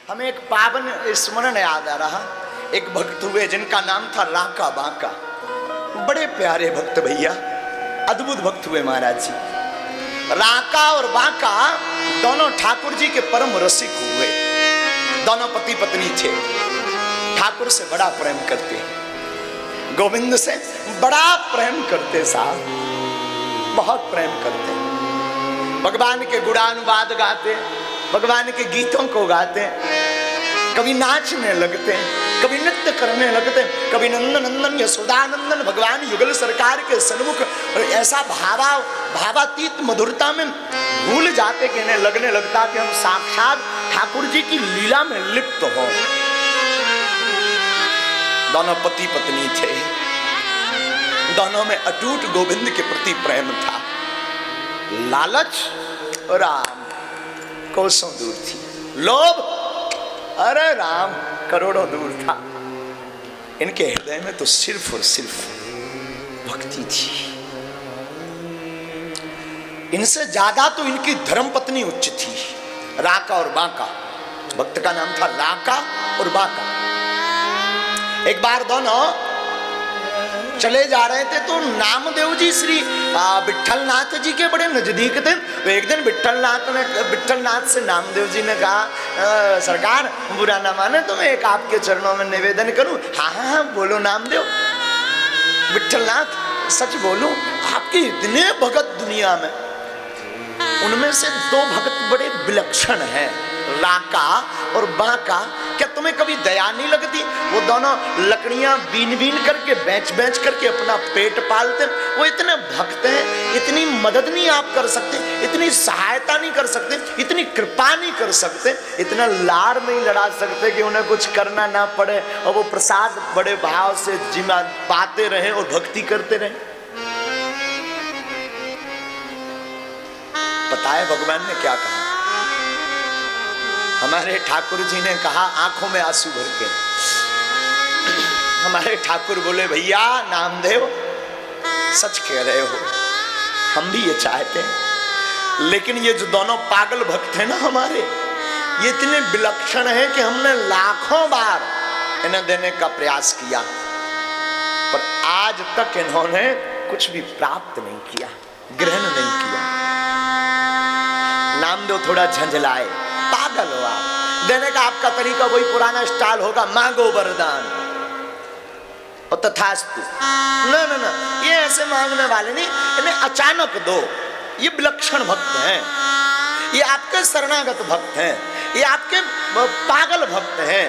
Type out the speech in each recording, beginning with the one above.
हमें एक पावन स्मरण याद आ रहा। एक भक्त हुए जिनका नाम था राका बाका। बड़े प्यारे भक्त भैया, अद्भुत भक्त हुए महाराज जी। राका और बाका दोनों ठाकुर जी के परम रसिक हुए। दोनों पति पत्नी थे। ठाकुर से बड़ा प्रेम करते, गोविंद से बड़ा प्रेम करते साहब, बहुत प्रेम करते। भगवान के गुणानुवाद गाते, भगवान के गीतों को गाते, कभी नाचने लगते, कभी नृत्य करने लगते, कभी नंदन नंदन यशोदानंदन भगवान युगल सरकार के सन्मुख ऐसा भावातीत मधुरता में भूल जाते कि इन्हें लगने लगता कि हम साक्षात ठाकुर जी की लीला में लिप्त हो। दोनों पति पत्नी थे, दोनों में अटूट गोविंद के प्रति प्रेम था। लालच और राम कोसों दूर थी, लोभ अरे राम करोड़ों दूर था। इनके हृदय में तो सिर्फ और सिर्फ भक्ति थी। इनसे ज्यादा तो इनकी धर्मपत्नी उच्च थी, राका और बाका। भक्त का नाम था राका और बाका। एक बार दोनों चले जा रहे थे तो नामदेव जी श्री विठलनाथ जी के बड़े नजदीक थे। तो एक दिन विठलनाथ से नामदेव जी ने कहा, सरकार बुरा ना माने तो मैं एक आपके चरणों में निवेदन करूं। हाँ हाँ हाँ बोलो नामदेव। विठलनाथ सच बोलूं, आपके इतने भगत दुनिया में, उनमें से दो भगत बड़े विलक्षण हैं, राका और बाका। क्या तुम्हें कभी दया नहीं लगती? वो दोनों लकड़ियां बीन बीन करके बेच बेच करके अपना पेट पालते। वो इतने भक्त हैं, इतनी मदद नहीं आप कर सकते, इतनी सहायता नहीं कर सकते, इतनी कृपा नहीं कर सकते, इतना लार नहीं लड़ा सकते कि उन्हें कुछ करना ना पड़े और वो प्रसाद बड़े भाव से जिमा पाते रहे और भक्ति करते रहे। पता है भगवान ने क्या कहा? हमारे ठाकुर जी ने कहा आंखों में आंसू भर के। हमारे ठाकुर बोले, भैया नामदेव सच कह रहे हो, हम भी ये चाहते हैं, लेकिन ये जो दोनों पागल भक्त हैं ना हमारे, ये इतने विलक्षण हैं कि हमने लाखों बार इन्हें देने का प्रयास किया, पर आज तक इन्होंने कुछ भी प्राप्त नहीं किया, ग्रहण नहीं किया। नामदेव थोड़ा झंझलाए, पागल हो आप, देने का आपका तरीका वही पुराना स्टाइल होगा, मांगो वरदान और तथास्तु। ना ना ना, ये ऐसे मांगने वाले नहीं, इन्हें अचानक दो। ये विलक्षण भक्त हैं, ये आपके शरणागत भक्त हैं, ये आपके पागल भक्त हैं।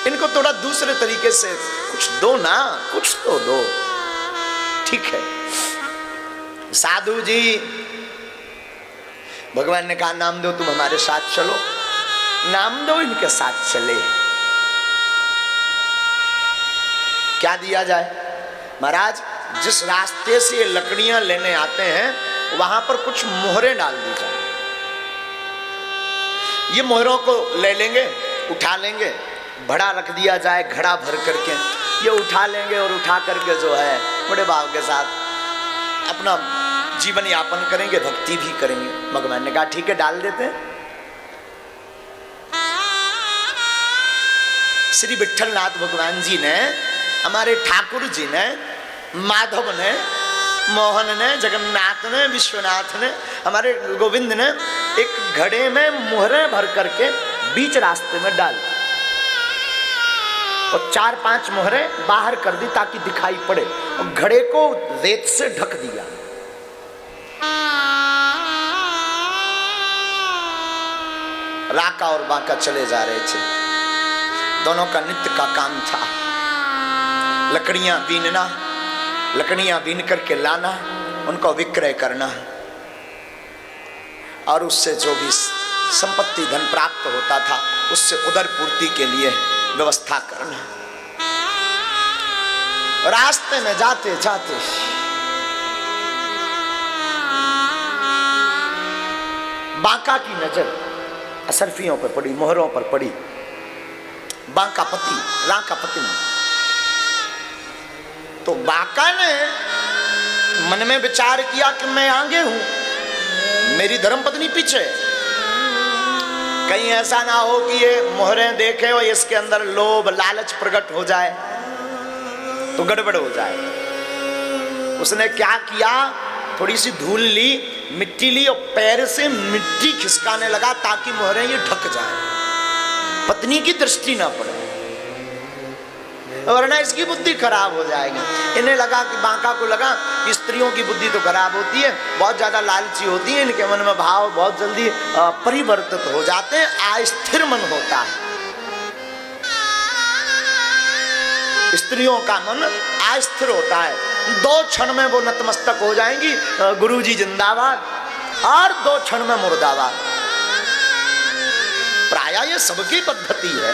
इनको थोड़ा दूसरे तरीके से कुछ दो ना, कुछ तो दो। ठीक है साधु जी, भगवान ने कहा नामदेव तुम हमारे साथ चलो। नामदेव इनके साथ चले। क्या दिया जाए महाराज? जिस रास्ते से ये लकड़ियां लेने आते हैं वहां पर कुछ मोहरें डाल दी जाए। ये मोहरों को ले लेंगे, उठा लेंगे, भड़ा रख दिया जाए घड़ा भर करके। ये उठा लेंगे और उठा करके जो है बड़े भाव के साथ अपना जीवन यापन करेंगे, भक्ति भी करेंगे। भगवान ने कहा ठीक है डाल देते हैं। श्री विठलनाथ भगवान जी ने, हमारे ठाकुर जी ने, माधव ने, मोहन ने, जगन्नाथ ने, विश्वनाथ ने, हमारे गोविंद ने एक घड़े में मोहरें भर करके बीच रास्ते में डाल दी और 4-5 मोहरें बाहर कर दी ताकि दिखाई पड़े, और घड़े को रेत से ढक दिया। राका और बाका चले जा रहे थे। दोनों का नित्य का काम था लकड़ियां बीनना, लकड़ियां बीन करके लाना, उनको विक्रय करना और उससे जो भी संपत्ति धन प्राप्त होता था उससे उदर पूर्ति के लिए व्यवस्था करना। रास्ते में जाते जाते बाका की नजर असरफियों पर पड़ी, मोहरों पर पड़ी। बाका पति, राका पत्नी। तो बाका ने मन में विचार किया कि मैं आगे हूं, मेरी धर्मपत्नी पीछे। कहीं ऐसा ना हो कि ये मोहरें देखे और इसके अंदर लोभ लालच प्रकट हो जाए तो गड़बड़ हो जाए। उसने क्या किया, थोड़ी सी धूल ली, मिट्टी ली और पैर से मिट्टी खिसकाने लगा ताकि मोहरें ये ढक जाए, पत्नी की दृष्टि ना पड़े, वरना इसकी बुद्धि खराब हो जाएगी। इन्हें लगा कि बांका को लगा कि स्त्रियों की बुद्धि तो खराब होती है, बहुत ज्यादा लालची होती है, इनके मन में भाव बहुत जल्दी परिवर्तित हो जाते हैं, अस्थिर मन होता है। स्त्रियों का मन अस्थिर होता है, 2 क्षण में वो नतमस्तक हो जाएंगी, गुरुजी जिंदाबाद, और 2 क्षण में मुर्दाबाद। प्रायः ये सबकी पद्धति है।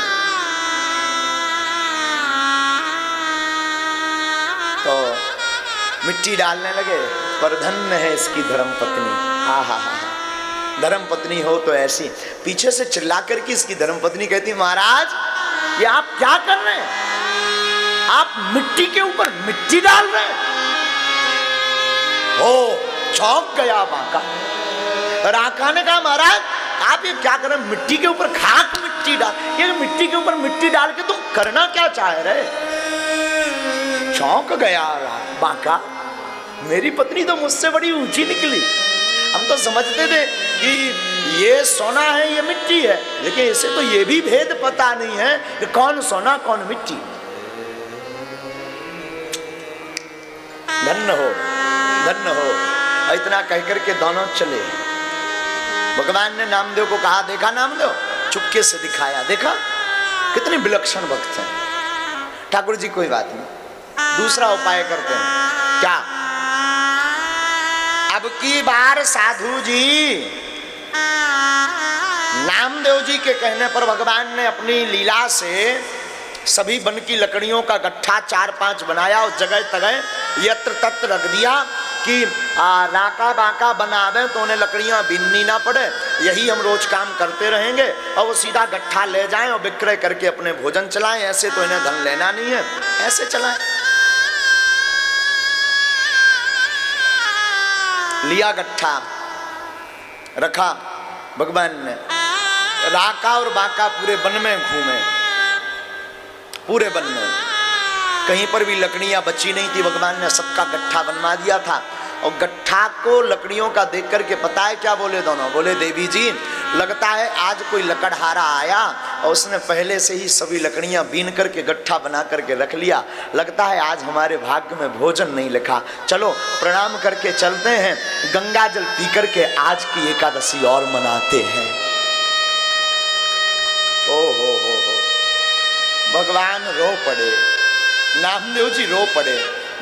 तो मिट्टी डालने लगे, पर धन्य है इसकी धर्म पत्नी। आहा, धर्म पत्नी हो तो ऐसी। पीछे से चिल्ला करके इसकी धर्म पत्नी कहती, महाराज ये आप क्या कर रहे हैं, आप मिट्टी के ऊपर मिट्टी डाल रहे हैं। ओ, चौंक गया बांका। राका ने कहा, महाराज आप ये क्या कर रहे हैं, मिट्टी के ऊपर खाक मिट्टी डाल, ये मिट्टी के ऊपर मिट्टी डाल के तुम करना क्या चाह रहे। चौंक गया बांका, मेरी पत्नी तो मुझसे बड़ी ऊंची निकली। हम तो समझते थे कि ये सोना है ये मिट्टी है, लेकिन इसे तो ये भी भेद पता नहीं है कि कौन सोना कौन मिट्टी। धन्य हो, धन्य हो। इतना कहकर के दोनों चले। भगवान ने नामदेव को कहा, देखा नामदेव, चुपके से दिखाया, देखा कितने विलक्षण भक्त हैं। ठाकुर जी कोई बात नहीं, दूसरा उपाय करते हैं। क्या, अब की बार साधु जी, नामदेव जी के कहने पर भगवान ने अपनी लीला से सभी वन की लकड़ियों का गट्ठा 4-5 बनाया और जगह तगह यत्र तत्र रख दिया कि राका बांका बनावे तो उन्हें लकड़ियां बीननी ना पड़े, यही हम रोज काम करते रहेंगे और वो सीधा गट्ठा ले जाएं और विक्रय करके अपने भोजन चलाएं, ऐसे तो इन्हें धन लेना नहीं है, ऐसे चलाएं। लिया गट्ठा, रखा भगवान ने। राका और बांका पूरे वन में घूमे, पूरे वन में कहीं पर भी लकड़ियां बची नहीं थी। भगवान ने सबका गट्ठा बनवा दिया था और गट्ठा को लकड़ियों का देख करके पता है क्या बोले दोनों, बोले देवी जी लगता है आज कोई लकड़हारा आया और उसने पहले से ही सभी लकड़ियां बीन करके गट्ठा बना करके रख लिया, लगता है आज हमारे भाग्य में भोजन नहीं लिखा, चलो प्रणाम करके चलते हैं, गंगा जल पी करके आज की एकादशी और मनाते हैं। ओ हो, भगवान रो पड़े, नामदेव जी रो पड़े।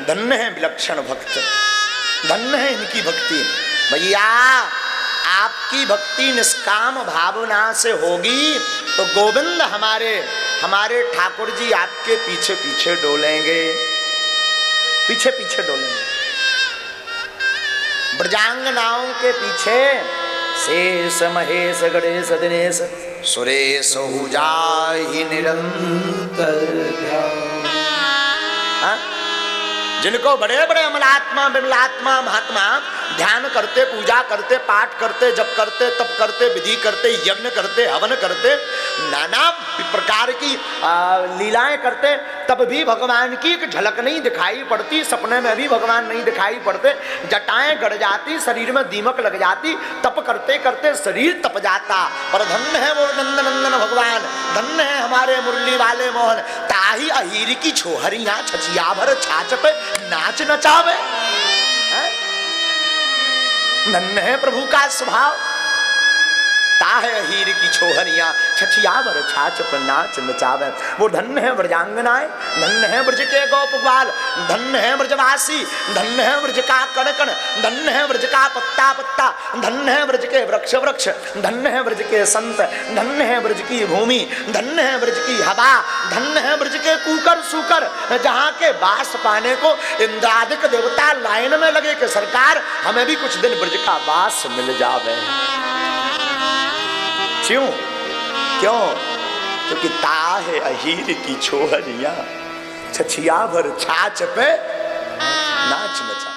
धन्य है विलक्षण भक्त, धन्य है इनकी भक्ति। भैया आपकी भक्ति निष्काम भावना से होगी तो गोविंद हमारे ठाकुर जी आपके पीछे पीछे डोलेंगे, पीछे पीछे डोलेंगे। ब्रजांगनाओं के पीछे शेष महेश गणेश दिनेश सुरेश हो जाहि निरंतर ध्यान। जिनको बड़े बड़े अमलात्मा विमलात्मा महात्मा ध्यान करते, पूजा करते, पाठ करते, जप करते, तप करते, विधि करते, यज्ञ करते, हवन करते, नाना प्रकार की लीलाएं करते, तब भी भगवान की एक झलक नहीं दिखाई पड़ती, सपने में भी भगवान नहीं दिखाई पड़ते, जटाएं गड़ जाती, शरीर में दीमक लग जाती, तप करते करते शरीर तप जाता। पर धन्य है वो नंदन भगवान, धन्य है हमारे मुरली वाले मोहन, ताही अहीर की छोहरियां छचिया भर छाछ पे नाच नचावे। धन्य है प्रभु का स्वभाव, ताहे हीर की छोहरियां छछियावर छाछ पर नाच नचावे। वो धन्य है ब्रजांगनाएं, धन्य है ब्रज के गोप ग्वाल, धन्य है ब्रजवासी, धन्य है ब्रज का कण कण, धन्य है ब्रज का पत्ता पत्ता, धन्य है ब्रज के वृक्ष वृक्ष, धन्य है ब्रज के संत, धन्य है ब्रज की भूमि, धन्य है ब्रज की हवा, धन्य है ब्रज के कुकर सुकर, जहाँ के बास पाने को इंद्रादिक देवता लाइन में लगे कि सरकार हमें भी कुछ दिन ब्रज का बास मिल जावे। क्यों? क्योंकि ताहे अहीर की छोहरियां छछिया भर छाछ पे नाच नचा।